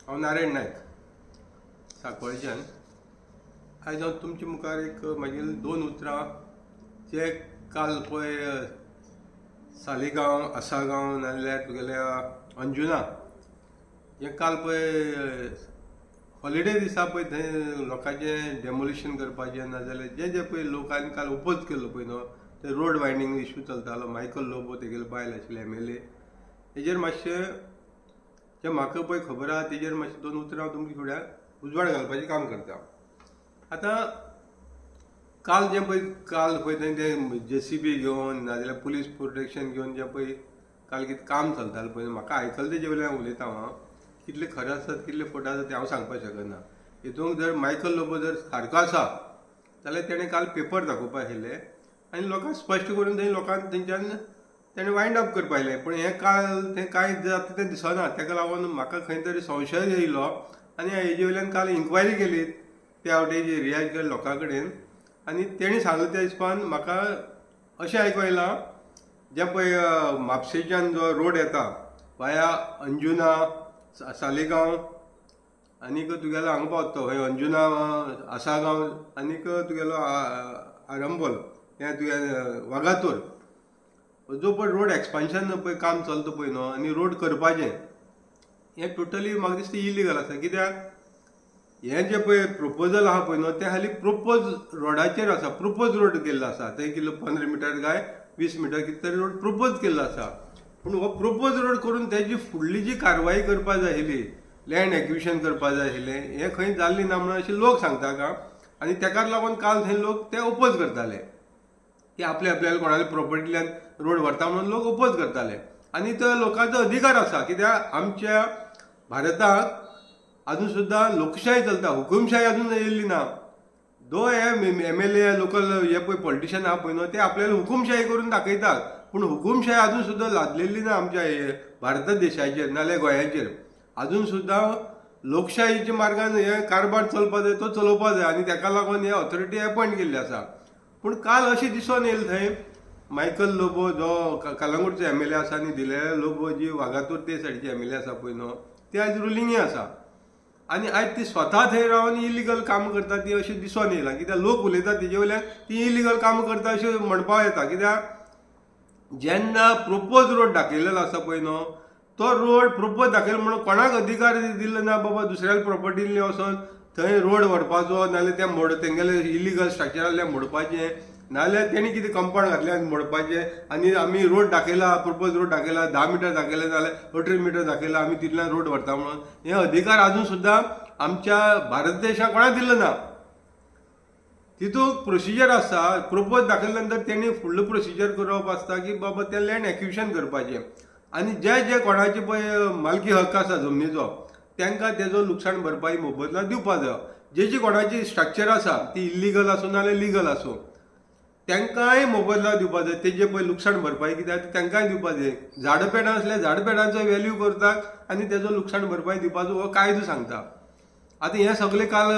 हांव नारायण नायक सांकवाळच्यान आयज हांव तुमचे मुखार एक म्हागेली 2 उतरां जे काल पळय सालिगांव आसागांव नाजाल्यार तुगेल्या अंजुना जे काल पळय हॉलिडे दिसा पळय थंय लोकांचें डेमोलिशन करपाचें नाजाल्यार जे जे पळय लोकांनी काल ओपोज केल्लो पळय न्हू ते रोड वायंडींग इश्यू चलतालो मायकल लोबो तेगेले बायल आशिल्ले MLA हेजेर मातशें जे म्हाका पळय खबर आहा तेजेर मातशें 2 उतरां हांव तुमचे फुड्यान उजवाड घालपाचें काम करता. आतां काल जे पळय थंय ते JCB घेवन नाजाल्यार पुलीस प्रोटेक्शन घेवन जे पळय काल कितें काम चलतालें पळय म्हाका आयकलां तेजे वयल्यान उलयता हांव कितले खरें आसत कितले खोटें आसत तें हांव सांगपाक शकना. हितूंक जर मायकल लोबो जर सारको आसा जाल्यार तेणें काल पेपर दाखोवपाक आयिल्ले आनी लोकांक स्पश्ट करून थंय लोकांक थंयच्यान तेणें वायंड अप करपाक आयलें. पूण हें काल तें कांय जाता तें दिसना तेका लागून म्हाका खंय तरी संशय येयलो आनी हेजे वयल्यान काल इन्क्वायरी केली त्या आवटेची एरियाच्या लोकां कडेन आनी तेणी सांगलें त्या हिसपान म्हाका अशें आयकूं येलां जे पळय म्हापशेच्यान जो रोड येता वाया अंजुना सालिगांव आनीक तुगेलो हांगा पावता खंय अंजुना आसागांव आनीक तुगेलो आरंबोल हें तुगेलें वागातोर जो पळय रोड एक्सपान्शन पळय काम चलता पळय न्हू आनी रोड करपाचें हें टोटली म्हाका दिसता इलिगल आसा. कित्याक हें जें पळय प्रपोजल आहा पळय न्हू तें हालीं प्रोपोज रोडाचेर आसा प्रोपोज रोड केल्लो आसा थंय कितलो 15 मिटर काय 20 मिटर कितें तरी रोड प्रोपोज केल्लो आसा. पूण हो प्रोपोज रोड करून तेजी फुडली जी कारवाई करपाक जाय आशिल्ली लँड एक्विशन करपाक जाय आशिल्लें हें खंय जाल्ली ना म्हणून अशें लोक सांगता का आनी तेकाच लागून काल थंय लोक ते ओपोज करताले की आपल्याला कोणाल्या प्रॉपर्टींतल्यान रोड व्हरता म्हणून लोक ओपोज करताले आनी तो लोकांचो अधिकार आसा. कित्याक आमच्या भारताक अजून सुद्दां लोकशाय चलता हुकुमशाही अजून येयल्ली ना. दो हे MLA लोकल हे पळय पॉलिटिशियन आहा पळय न्हू ते आपल्याला हुकुमशाही करून दाखयतात पूण हुकुमशाही अजून सुद्दां लादलेली ना आमच्या भारत देशाचेर नाल्यार गोंयाचेर. अजून सुद्दां लोकशाहीच्या मार्गान हे कारभार चलपा जाय तो चलोवपा जाय आनी तेका लागून हे ऑथॉरिटी अपॉयंट केल्ली आसा. पूण काल अशें दिसून येयलें थंय मायकल लोबो जो कलंगूटचो MLA आसा आनी दिलेले लोबो जी वागातोर ते सायडीचे MLA आसा पळय न्हू ती आयज रुलिंगी आसा आनी आयज ती स्वता थंय रावन इलिगल काम करता ती अशें दिसून येयलां. कित्याक लोक उलयता तेजे वयल्यान ती इलिगल काम करता अशें म्हणपाक येता. कित्याक जेन्ना प्रोपोज रोड दाखयलेलो आसा पळय न्हू तो रोड प्रोपोज दाखयलो म्हणून कोणाक अधिकार दिल्लो ना बाबा दुसऱ्या प्रॉपर्टींनी वचोन थंय रोड व्हरपाचो नाल्यार त्या तेंगेले इलिगल स्ट्रक्चर आसल्यार मोडपाचें नाल्यार तेणी कितें कंपाउंड घातलें मोडपाचें आनी आमी रोड दाखयला प्रोपोज रोड दाखयला 10 मिटर दाखयले नाल्यार 18 मिटर दाखयला आमी तितल्यान रोड व्हरता म्हणून हे अधिकार अजून सुद्दां आमच्या भारत देशाक कोणाक दिल्लो ना. तितूंत प्रोसिजर आसा प्रोपोज दाखयल्या नंतर तेणी फुडलो प्रोसिजर करप आसता की बाबा तें लँड एक्विशन करपाचें आनी जे कोणाचे पळय मालकी हक्क आसा जमनीचो तांकां तेजो लुकसाण भरपाई मोबदला दिवपाक जायो. जी कोणाची स्ट्रक्चर आसा ती इलिगल आसूं नाल्यार लिगल आसूं तांकांय मोबदला दिवपाक जाय तेजे पळय लुकसाण भरपाई कित्याक तांकांय दिवपाक जाय. झाडपेडां आसल्यार झाडपेडांचो व्हॅल्यू करतात आनी तेजो लुकसाण भरपाई दिवपाचो हो कायदो सांगता. आतां हें सगळें काल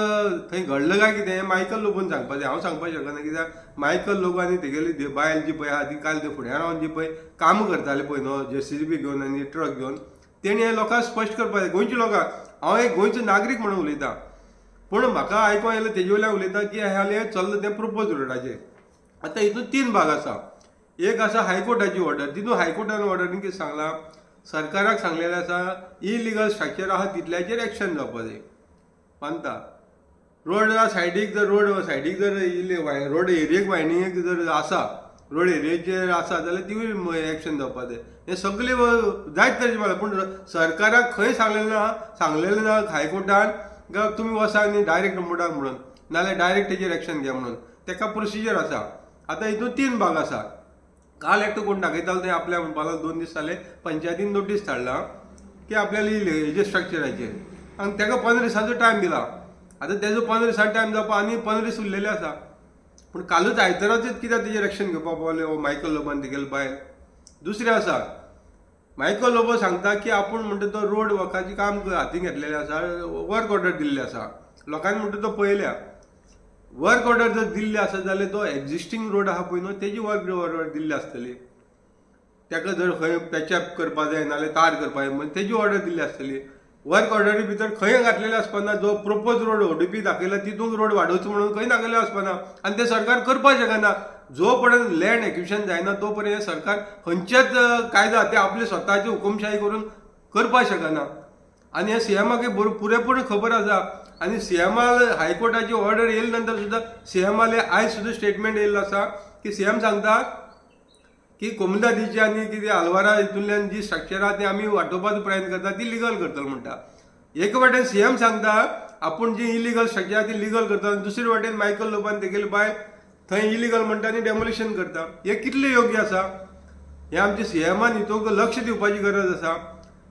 थंय घडलें काय कितें हें मायकल लोबोन सांगपाचें हांव सांगपाक शकना. कित्याक मायकल लोबो आनी तेगेली बायल जी पळय आहा ती काल ते फुड्यान रावन जी पळय काम करताले पळय न्हू JCB घेवन आनी ट्रक घेवन तेणी हें लोकांक स्पश्ट करपाक जाय गोंयच्या लोकांक. हांव एक गोंयचो नागरीक म्हणून उलयतां पूण म्हाका आयकूंक येयलें तेजे वयल्यान उलयता की हें चल्लां तें प्रोपोज रोडाचेर. आतां हितून 3 भाग आसा. एक आसा हायकोर्टाची ऑर्डर तितून हायकोर्टान ऑर्डरीन कितें सांगलां सरकाराक सांगलेलें आसा इलिगल स्ट्रक्चर आहा तितल्याचेर एक्शन जावपाक जाय. मानता रोड सायडीक जर रोड एरियेक वायंडींगेक जर आसा रोड एरियेचेर आसा जाल्यार तिवूय एक्शन जावपाक जाय. हें सगळें जायत तरेचे म्हणलें पूण सरकाराक खंय सांगलेलें ना हायकोर्टान तुमी वसा आनी डायरेक्ट मोडाक म्हणून नाल्यार डायरेक्ट तेजेर एक्शन घ्या म्हणून तेका प्रोसिजर आसा. आतां हितून 3 भाग आसा. काल एकटो कोण दाखयतालो थंय आपल्या म्हणपाक 2 दीस जाले पंचायतीन नोटीस धाडला की आपल्याला हेजे स्ट्रक्चराचेर आनी तेका 15 दिसांचो टायम दिला. आतां तेजो 15 दिसांचो टायम जावपाक आनी 15 दीस उरलेले आसा. पूण कालूच आयताराचेच कित्याक तेजेर एक्शन घेवपाक पावले हो मायकल लोबोन तेगेले बायल. दुसरें आसा मायकल लोबो सांगता की आपूण म्हणटा तो रोड वर्काचें काम हातीन घेतलेलें आसा वर्क ऑर्डर दिल्ली आसा. लोकांनी म्हणटा तो पळयल्या वर्क ऑर्डर जर दिल्ली आसा जाल्यार तो एक्झिस्टींग रोड आहा पळय न्हू तेजी वर्क ऑर्डर दिल्ली आसतली. तेका जर खंय पॅचअप करपा जाय नाल्यार तार करपा जाय तेजी ऑर्डर दिल्ली आसतली. वर्क ऑर्डरी भितर खंय घातलेले आसपाना. जो प्रपोज रोड ODP दाखयला तितूंत रोड वाडोवचो म्हणून खंय दाखयले आसपाना आनी ते सरकार करपाक शकना. जो पर्यंत लँड एक्विशन जायना तो पर्यंत हे सरकार खंयचेच कायदा ते आपले स्वताची हुकुमशाही करून करपाक शकना. आनी हे सीएमाक पुरेपूर खबर आसा. आनी सीएमाल हायकोर्टाची ऑर्डर येयले नंतर सुद्दां सीएमाले आयज सुद्दां स्टेटमेंट येयल्लो आसा की सीएम सांगता की कोमुलदादीची आनी कितें आलवारा हितूंतल्यान जी स्ट्रक्चरां ती आमी वांटोवपाचो प्रयत्न करता ती लिगल करतलो म्हणटा. एक वाटेन सीएम सांगता आपूण जी इलिगल स्ट्रक्चर ती लिगल करता, दुसरे वाटेन मायकल लोबान तेगेले बाय थंय इलिगल म्हणटा आनी डेमोलिशन करता. हे कितले योग्य आसा? हे आमच्या सीएमान हितूंक लक्ष दिवपाची गरज आसा.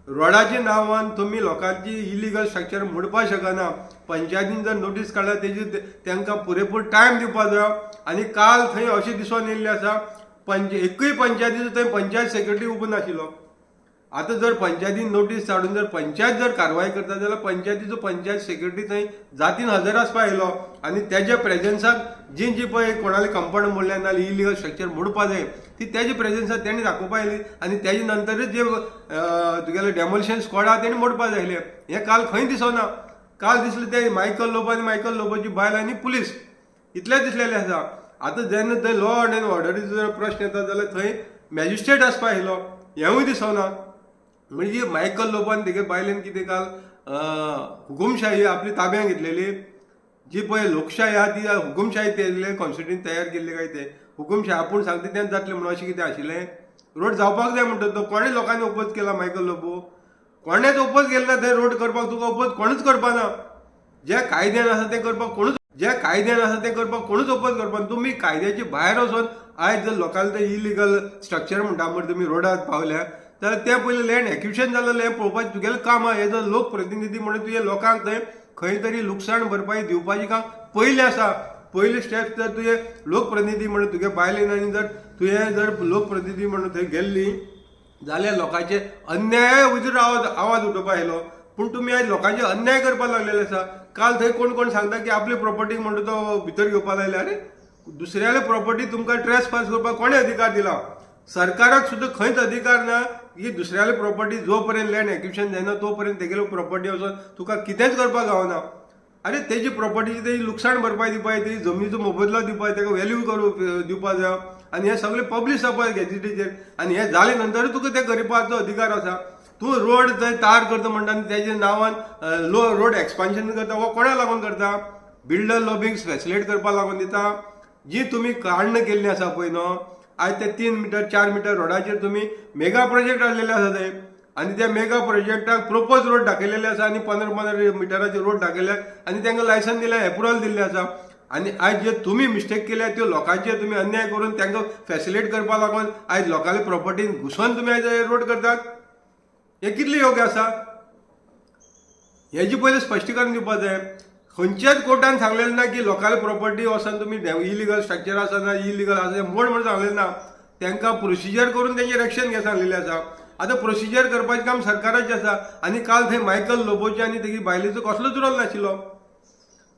रोडाच्या नांवान तुमी लोकांची इलिगल स्ट्रक्चर मोडपाक शकना. पंचायतीन जर नोटीस काडला तेजी तांकां पुरेपूर टायम दिवपाक जाय. आनी काल थंय अशें दिसून येयल्लें आसा एकूय पंचायतीचो थंय पंचायत सेक्रेटरी उबो नाशिल्लो. आतां जर पंचायतीन नोटीस धाडून जर पंचायत जर कारवाय करता जाल्यार पंचायतीचो पंचायत सेक्रेटरी थंय जातीन हजर आसपाक येयलो आनी तेज्या प्रेझेन्साक जी पळय कोणाले कंपाउंड मोडले नाल्यार इलिगल स्ट्रक्चर मोडपाक जाय ती तेज्या प्रेझेन्साक तेणी दाखोवपाक येयली आनी तेजे नंतरच जे तुगेले डेमोलिशन स्क्वॉड आहा तेणी मोडपाक जाय आसलें. हें काल खंय दिसना. काल दिसलें ते मायकल लोब आनी मायकल लोबाची बायल आनी पुलीस इतलें दिसलेलें आसा. आतां जेन्ना थंय लॉ एंड ऑर्डरीचो जर प्रश्न येता जाल्यार थंय मॅजिस्ट्रेट आसपाक येयलो हेंवूय दिसना. म्हणजे मायकल लोबान तेगे बायलेन कितें काल हुकुमशाही आपली ताब्यात घेतलेली. जी पळय लोकशाही आहा ती हुकुमशाही तेले कॉन्स्टिट्यूशन तयार केल्ले काय ते हुकुमशाही आपूण सांगता तेंच जातलें म्हणून अशें कितें आशिल्लें. रोड जावपाक जाय म्हणटा तो कोणें लोकांनी ओपोज केला मायकल लोबो? कोणेंच ओपोज केलें ना थंय रोड करपाक. तुका ओपोज कोणूच करपाना. जे कायद्यान आसा तें करपाक कोणूच ओपोज करपाना. तुमी कायद्याचे भायर वचून आयज जर लोकांले ते इलिगल स्ट्रक्चर म्हणटा मरे तुमी रोडार पावल्या जाल्यार ते पयलीं लँड एक्विशन जालें हें पळोवपाचें तुगेलें काम आहा. हे जर लोकप्रतिनिधी म्हणून तुवें लोकांक थंय खंय तरी लुकसाण भरपाई दिवपाचें काम पयलें आसा. पयले स्टेप जर तुवें लोकप्रतिनिधी म्हणून तुगे बायलेन आनी जर तुवें जर लोकप्रतिनिधी म्हणून थंय गेल्ली जाल्यार लोकांचे अन्याय वयर आवाज उठोवपाक आयलो. पूण तुमी आयज लोकांचे अन्याय करपाक लागलेले आसा. काल थंय कोण सांगता की आपली प्रॉपर्टी म्हणटा तो भितर घेवपाक लायले. अरे दुसऱ्याले प्रॉपर्टी तुमकां ट्रेसपास करपाक कोणें अधिकार दिला? सरकाराक सुद्दां खंयच अधिकार ना की दुसऱ्याले प्रॉपर्टी जो पर्यंत लँड एक्विशन जायना तो पर्यंत तेगेलो प्रॉपर्टी वचून तुका कितेंच करपाक गावना. अरे तेजी प्रॉपर्टीची तेजी लुकसाण भरपाय दिवपाक तेजी जमनीचो मोबदलो दिवपाक तेका व्हॅल्यू दिवपाक जाय आनी हें सगळें पब्लीश जावपाक गॅजेटीचेर. आनी हें जाले नंतर तुका तें करपाचो अधिकार आसा. तूं रोड थंय तयार करता म्हणटा आनी तेज्या नांवान रोड एक्सपान्शन करता हो कोणा लागून करता? बिल्डर लॉबींग फॅसिलिटेट करपाक लागून दिता. जी तुमी काडण केल्ली आसा पळय न्हू आयज ते 3 मीटर 4 मीटर रोडाचेर तुमी मेगा प्रोजेक्ट हाडलेले आसा थंय आनी त्या मेगा प्रोजेक्टाक प्रोपोज रोड दाखयलेले आसा आनी 15 मिटराचे रोड दाखयले आनी तांकां लायसन दिलें एप्रुवल दिल्लें आसा. आनी आयज जे तुमी मिस्टेक केल्या त्यो लोकांचेर तुमी अन्याय करून तांकां फॅसिलिटेट करपाक लागून आयज लोकांले प्रॉपर्टीन घुसोवन तुमी आयज रोड करतात. हें कितलें योग्य आसा? हेजी पयलीं स्पश्टीकरण दिवपाक जाय. खंयच्याच कोर्टान सांगलेलें ना की लोकांले प्रॉपर्टी वचून तुमी इलिगल स्ट्रक्चर आसा ना इलिगल आसा मोड म्हणून सांगलेलें ना. तांकां प्रोसिजर करून तेंचेर एक्शन घे सांगलेलें आसा. आतां प्रोसिजर करपाचें काम सरकाराचें आसा. आनी काल थंय मायकल लोबोची आनी तेगी बायलेचो कसलोच रोल नाशिल्लो.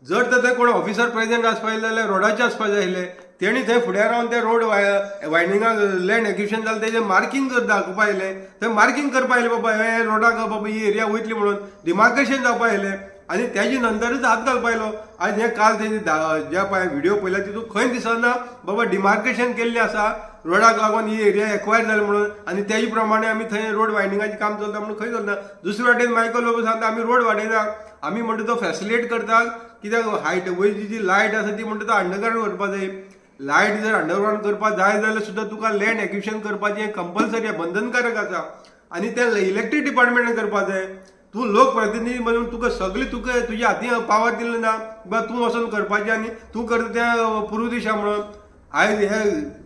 जर तर थंय कोण ऑफिसर प्रेझेंट आसपाक जाय जाल्यार रोडाचेर आसपाक जाय आसलें. तेणी थंय फुडें रावन ते रोड वायडिंगाक लँड एक्विशन जालें तेजें मार्कींग दाखोवपाक येयलें. थंय मार्कींग करपाक येयलें बाबा हे रोडाक बाबा ही एरिया वयतली म्हणून डिमार्केशन जावपाक येयलें आनी तेजे नंतरच हात घालपाक येयलो. आयज हें काल तेजे ज्या पळय व्हिडिओ पळयला तितून खंय दिसना बाबा डिमार्केशन केल्लें आसा रोडाक लागून ही एरिया एक्वायर जाली म्हणून आनी तेजे प्रमाणे आमी थंय रोड वायडिंगाचें काम चलता म्हणून खंय चलना. दुसरे वाटेन मायकल लोबो सांगता आमी रोड वाडयना आमी म्हणटा तो फॅसिलिटेट करता. कित्याक हायट वयची जी लायट आसा ती म्हणटा तो अंडरग्रावंड करपाक जाय. लायट जर अंडरग्रावंड करपाक जाय जाल्यार सुद्दां तुका लँड एक्विशन करपाचें कंपल्सरी बंधनकारक आसा आनी तें इलेक्ट्रीक डिपार्टमेंटान करपाक जाय. तूं लोकप्रतिनिधी म्हणून तुका सगळी तुका तुज्या हातीन पावर दिल्लो ना बा तूं वचून करपाचें आनी तूं करता तें पुरू दिशा म्हणून. आयज हे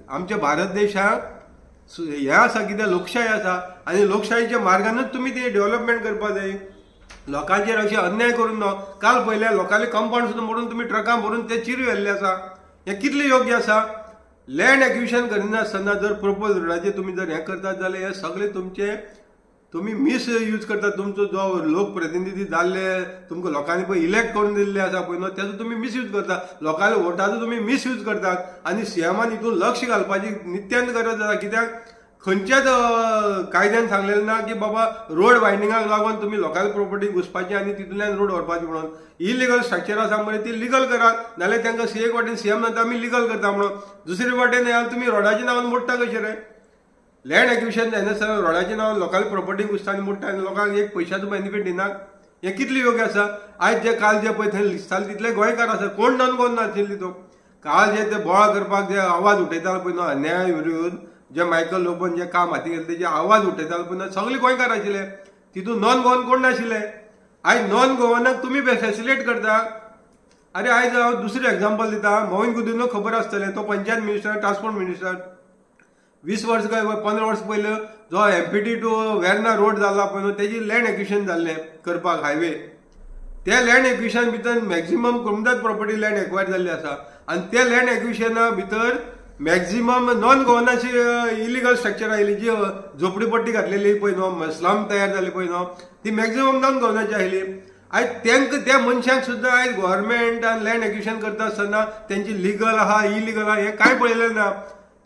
आमच्या भारत देशाक हें आसा कित्याक लोकशाही आसा आनी लोकशाहीच्या मार्गानूच तुमी तें डेव्हलपमेंट करपाक जाय. लोकांचेर अशें अन्याय करून न्हू. काल पयल्या लोकांले कंपाउंड सुद्दां मोडून तुमी ट्रकां भरून ते चिरू व्हेल्ले आसा. हें कितलें योग्य आसा? लँड एक्विशन करिनासतना जर प्रपोज रोडाचेर तुमी जर हें करतात जाल्यार हे सगळें तुमचें तुमी मिसयूज करतात. तुमचो जो लोकप्रतिनिधी जाल्ले तुमकां लोकांनी पळय इलेक्ट करून दिल्ले आसा पळय न्हू तेजो तुमी मिसयूज करता. लोकांले वोटाचो तुमी मिसयूज करतात आनी सीएमान हितून लक्ष घालपाची नित्यान गरज आसा. कित्याक खंयच्याच कायद्यान सांगलेलें ना की बाबा रोड वायडिंगाक लागून तुम्ही लोकल प्रॉपर्टी घुसपाची आनी तितूंतल्यान रोड व्हरपाची म्हणून इलिगल स्ट्रक्चर आसा मरे ती लिगल करात नाल्यार तांकां एक वाटेन सीएम म्हणटा आमी लिगल करता म्हणून दुसरे वाटेन तुम्ही रोडाच्या नांवान मोडटा कशें रे लँड एक्विशन जायनासतना रोडाच्या नांवान लोकल प्रॉपर्टी घुसता आनी मोडटा आनी लोकांक एक पयशाचो बेनिफीट दिनात हें कितलें योग्य आसा आयज जे काल जे पळय थंय दिसताले तितले गोंयकार आसा कोण नन कोण नाशिल्ली तो काल जे ते बोळा करपाक जे आवाज उठयताले पळय न्हू अन्याया विरुद्ध जे मायकल लोबन जे काम हाती घेतले तेजे आवाज उठयताले पळय न्हू सगळे गोंयकार आशिल्ले तितून नॉन गोवन कोण नाशिल्ले आयज नॉन गोवनाक तुमी फॅसिलेट करता अरे आयज हांव दुसरें एग्जाम्पल दिता मोहीन गुदिनो खबर आसतलें तो पंचायत मिनिस्टर ट्रान्सपोर्ट मिनिस्टर 20 वर्स काय 15 वर्स पयलीं जो MPT टू वेर्ना रोड जाल्ला पळय न्हू तेजी लँड एक्विशन जाल्लें करपाक हायवे त्या लँड एक्विशन भितर मॅक्झिमम कोमदात प्रॉपर्टी लँड एक्वायर जाल्ली आसा आनी त्या लँड एक्विशना भितर मॅक्झिमम नॉन गोवनाची इलिगल स्ट्रक्चर आयली जी झोपडीपट्टी घातलेली पळय न्हू स्लम तयार जाली पळय न्हू ती मॅक्झिमम नॉन गोवनाची आयली आयज तांकां त्या मनशांक सुद्दां आयज गोव्हर्मेंटान लँड एक्विशन करता आसतना तेंची लिगल आहा इलिगल आहा हें कांय पळयलें ना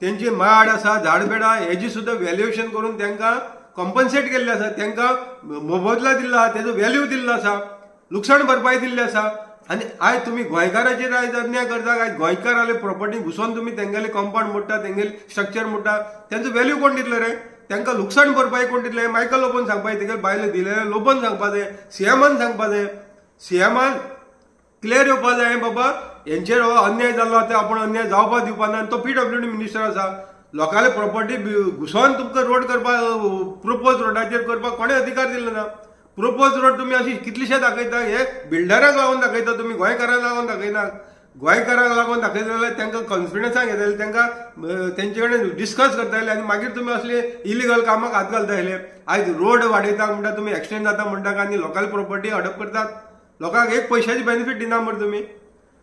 तेंची माड आसा झाडबेडां हेजी सुद्दां व्हॅल्युएशन करून तांकां कॉम्पन्सेट केल्लें आसा तांकां मोबदला दिल्लो आसा तेजो व्हॅल्यू दिल्लो आसा लुकसाण भरपाय दिल्ली आसा आनी आयज तुमी गोंयकाराचेर आयज अन्याय करता आयज गोंयकार जाले प्रॉपर्टी घुसोवन तुमी तेंगेले कंपाउंड मोडटा तेंगेले स्ट्रक्चर मोडटा तेंचो व्हॅल्यू कोण दितलो रे तांकां लुकसाण भरपाय कोण दितले मायकल लोबन सांगपाक जाय तेगेले बायले दिलेले लोबन सांगपा जाय सीएमान सांगपा जाय सीएमान क्लियर येवपा जाय बाबा हेंचेर अन्याय जाल्लो ते आपण अन्याय जावपाक दिवपा ना तो PWD मिनिस्टर आसा लोकांले प्रॉपर्टी घुसोवन तुमकां रोड करपाक प्रोपोज रोडाचेर करपाक कोणें अधिकार दिलो ना प्रोपोज रोड तुमी अशी कितलेशे दाखयता हे बिल्डराक लागून दाखयता तुमी गोंयकाराक लागून दाखयना गोंयकाराक लागून दाखयता जाल्यार तांकां कॉन्फिडन्सान घेताले तांकां तेंचे कडेन डिस्कस करताले आनी मागीर तुमी असले इलिगल कामाक हात घालताले आयज रोड वाडयता म्हणटा तुमी एक्सटेंड जाता म्हणटा आनी लोकल प्रॉपर्टी हडप करतात लोकांक एक पयशाची बेनिफीट दिना मरे तुमी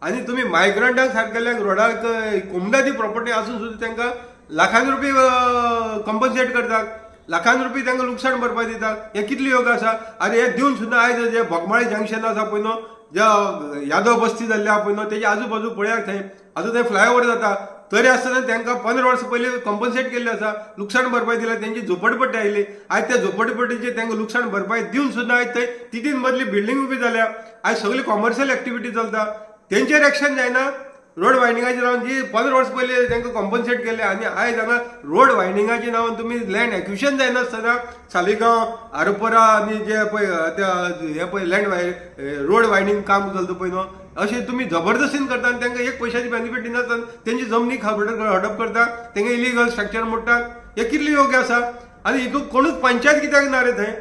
आनी तुमी मायग्रंटांक सारकेल्यांक रोडाक कोमदादी प्रॉपर्टी आसून सुद्दां तांकां लाखान रुपया कॉम्पन्सेट करतात लाखान रुपया तांकां लुकसाण भरपाय दितात हें कितलें योग आसा आरे हें दिवन सुद्दां आयज जे बोगमाळी जंक्शन आसा पळय न्हू जे यादव बस्ती जाल्ली आहा पळय न्हू तेजे आजू बाजू पळयात थंय आतां थंय फ्लायओव्हर जाता तरी आसतना तांकां 15 वर्सां पयलीं कॉम्पन्सेट केल्लें आसा लुकसाण भरपाय दिल्या तेंची झोपडपट्टी आयली आयज त्या झोपडपट्टीचेर तांकां लुकसाण भरपाय दिवन सुद्दां आयज थंय तितीन मदली बिल्डींग उबी जाल्या आयज सगळी कॉमर्शियल एक्टिविटी चलता तेंचेर एक्शन जायना रोड वायडिंगाच्या नांवान जी 15 वर्स पयलीं तांकां कॉम्पन्सेट केले आनी आयज हांगा रोड वायडिंगाच्या नांवान तुमी लँड एक्विशन जायनासतना सालिगांव आरपोरा आनी जे पळय हे पळय लँड रोड वायडिंग काम चलता पळय न्हू अशें तुमी जबरदस्तीन करता आनी तांकां एक पयशाची बेनिफीट दिनासतना तेंची जमनी हडप करता तेंगे इलिगल स्ट्रक्चर मोडटात हें कितलें योग्य आसा आनी हितून कोणूच पंचायत कित्याक ना रे थंय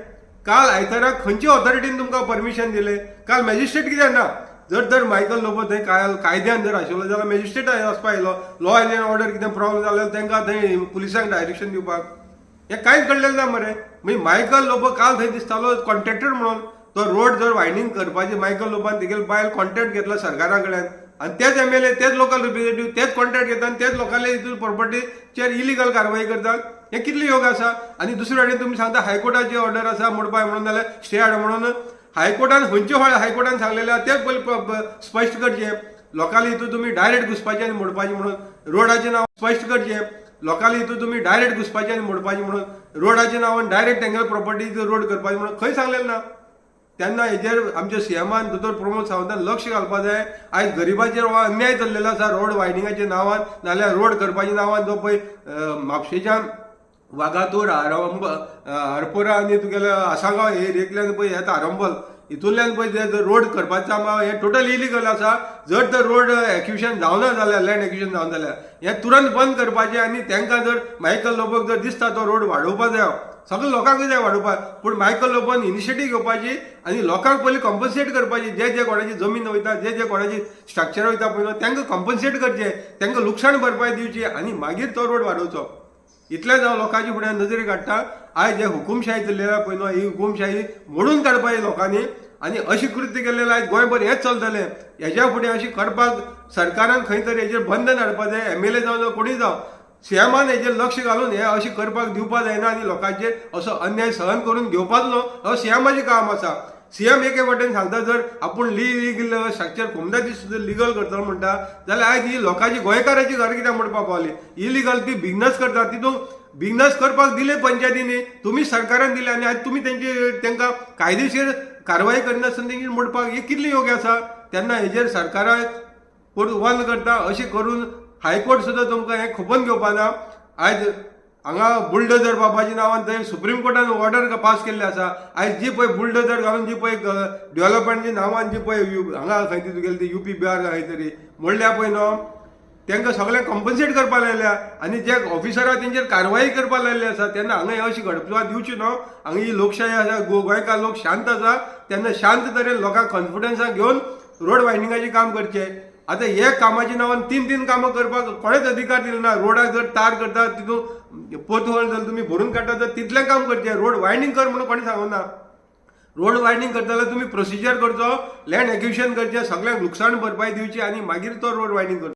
काल आयताराक खंयच्या ऑथॉरिटीन तुमकां परमिशन दिलें काल मॅजिस्ट्रेट कित्याक ना जर मायकल लोबन थंय कायद्यान जर आशिल्लो जाल्यार मॅजिस्ट्रेट वचपा आयलो लॉ एंड ऑर्डर कितें प्रॉब्लम जाल्यार तांकां थंय पुलिसांक डायरेक्शन दिवपाक हें कांयच घडलेलें ना मरे मागीर मायकल लोबो काल थंय दिसतालो कॉन्ट्रॅक्टर म्हणून तो रोड जर वायडिंग करपाची मायकल लोबान तेगेले बायल कॉन्ट्रॅक्ट घेतला सरकारा कडल्यान आनी तेच MLA तेच लोकल रिप्रेझेंटेटीव तेच कॉन्ट्रॅक्ट घेता आनी तेच लोकांले हितून प्रॉपर्टीचेर इलिगल कारवाई करतात हें कितलें योग आसा आनी दुसरे वाटेन तुमी सांगता हायकोर्टाची ऑर्डर आसा मोडपाक म्हणून जाल्यार स्टे हाड म्हणून हायकोर्टान खंयच्यो हायकोर्टान सांगलेलें आहा तेच पयलीं स्पश्ट करचें लोकांले हितून तुमी डायरेक्ट घुसपाचें आनी मोडपाचें म्हणून रोडाचें नांव स्पश्ट करचें लोकांले हितून तुमी डायरेक्ट घुसपाचें आनी मोडपाचें म्हणून रोडाचें नांवान डायरेक्ट तेंगेले प्रॉपर्टीचो रोड करपाचें म्हणून खंय सांगलेलें ना तेन्ना हेजेर आमच्या सीएमान दोतोर प्रमोद सावंतान लक्ष घालपाक जाय आयज गरिबाचेर हो अन्याय चल्लेलो आसा रोड वायडिंगाच्या नांवान नाल्यार रोड करपाच्या नांवान जो पळय म्हापशेच्यान वागातूर आरपोरा आनी तुगेले आसागांव हे एरियेंतल्यान पळय येता आरंबल हितूंतल्यान पळय रोड करपाचें हें टोटल इलिगल आसा जर तर रोड एक्विशन जावना जाल्यार लँड एक्विशन जावना जाल्यार हें तुरंत बंद करपाचें आनी तांकां जर मायकल लोबोक जर दिसता तो रोड वाडोवपाक जाय सगळे लोकांकूय जाय वाडोवपाक पूण मायकल लोबन इनिशिएटीव घेवपाची आनी लोकांक पयलीं कॉम्पन्सेट करपाची जे कोणाची जमीन वयता जे कोणाची स्ट्रक्चर वयता पळय तांकां कॉम्पन्सेट करचें तांकां लुकसाण भरपाय दिवची आनी मागीर तो रोड वाडोवचो इतलेंच हांव लोकांच्या फुड्यान नजरे काडटा आयज जे हुकुमशाही चल्लेल्या पळय न्हू ही हुकुमशाही मोडून काडपाची लोकांनी आनी अशी कृत्य केल्लें आयज गोंयभर हेंच चलतलें हेज्या फुडें अशी करपाक सरकारान खंय तरी हेजेर बंधन हाडपाक जाय MLA जावं कोणीय जावं सीएमान हेजेर लक्ष घालून हें अशी करपाक दिवपाक जायना आनी लोकांचेर असो अन्याय सहन करून घेवपाचो न्हू हो सीएमाचें काम आसा सीएम एके वटेन सांगता जर आपूण लीगल स्ट्रक्चर कोमदादी सुद्दां लिगल करतलो म्हणटा जाल्यार आयज ही लोकांची गोंयकाराची घरां कित्याक मोडपाक पावली इलिगल ती बिजनस करता तितून बिगनस करपाक दिले पंचायतींनी, तुम्ही सरकारान दिले आनी आज तुम्ही तांकां कायदेशीर कारवाई करनासतना तेंची मोडपाक हे कितले योग्य आसा? तेन्ना हेजेर सरकाराक बंद करता अशें करून हायकोर्ट सुद्दां तुमकां हें खपोवन घेवपा ना. आयज हांगा बुलडोजर बाबाच्या नांवान थंय सुप्रीम कोर्टान ऑर्डर पास केल्ले आसा. आयज जी पळय बुलडोजर घालून जी पळय डेव्हलपमेंटच्या नांवान जी पळय हांगा खंय तुगेले ते UP बिहार खंय तरी मोडल्या पळय न्हू, तांकां सगळ्यांक कॉम्पन्सेट करपा लायल्या आनी जे ऑफिसरां तेंचेर कारवाई करपा लायल्ली आसा. तेन्ना हांगा अशी घडपाक दिवची न्हू. हांगा ही लोकशाही आसा, गोंयकार लोक शांत आसा, तेन्ना शांत तरेन लोकांक कॉन्फिडन्सान घेवन रोड वायंडिंगाचें काम करचें. आतां हे कामाच्या नांवान 3 कामां करपाक कोणेच अधिकार दिलो ना. रोडाक जर तार करता तितून पोतवळ जर तुमी भरून काडटा तर तितलें काम करचें. रोड वायंडींग कर म्हणून कोणें सांगना. रोड वायंडींग करता जाल्यार तुमी प्रोसिजर करचो, लँड एक्विजिशन करचें, सगळ्यांक लुकसाण भरपाई दिवची आनी मागीर तो रोड वायंडींग करचो.